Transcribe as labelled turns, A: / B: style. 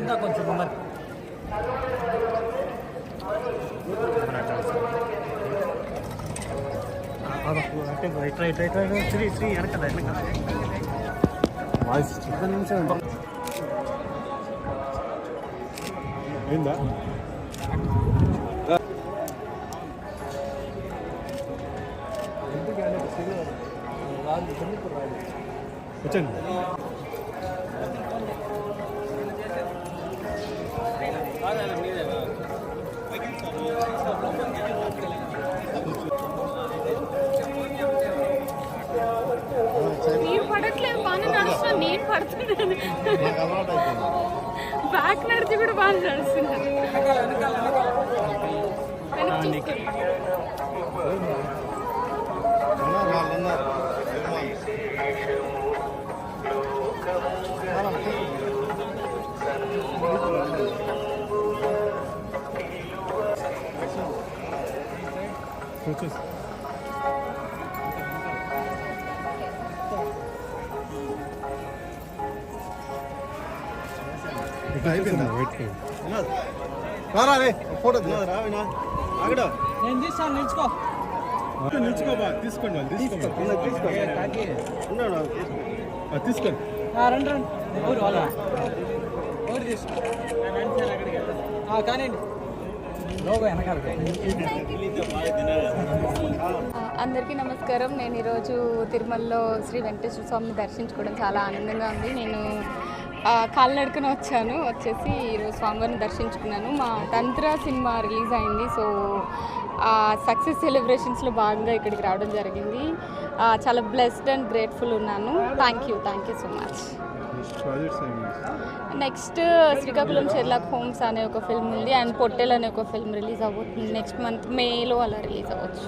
A: ఇంకా కొంచెం మరి శ్రీ శ్రీ వెనకాల
B: వాయిస్ ఏందా వచ్చండి.
C: మీరు పడట్లేదు, బాగానే నడుస్తున్నా. నేను పడుతున్నాను, బ్యాక్ నడిచి కూడా బాగా నడుస్తున్నాను.
A: నేను తీస్తాను, నిల్చుకో
B: నిల్చుకోబా, తీసుకోండి తీసుకోండి.
A: రండి రండి. ఎవరు వాళ్ళ ఎవరు తీసుకో కానివ్వండి. లోగో వెనకాల.
C: అందరికీ నమస్కారం. నేను ఈరోజు తిరుమలలో శ్రీ వెంకటేశ్వర స్వామిని దర్శించుకోవడం చాలా ఆనందంగా ఉంది. నేను కాలినడకన వచ్చేసి ఈరోజు స్వామివారిని దర్శించుకున్నాను. మా తంత్ర సినిమా రిలీజ్ అయింది. సో సక్సెస్ సెలబ్రేషన్స్లో భాగంగా ఇక్కడికి రావడం జరిగింది. చాలా బ్లెస్డ్ అండ్ గ్రేట్ఫుల్ ఉన్నాను. Thank you so much. Next Srikakulam Sherlock Holmes అనే ఒక ఫిల్మ్ ఉంది, అండ్ పొట్టెల్ అనే ఒక ఫిల్మ్ రిలీజ్ అవ్వబోతుంది. నెక్స్ట్ మంత్ మేలో అలా రిలీజ్ అవ్వచ్చు.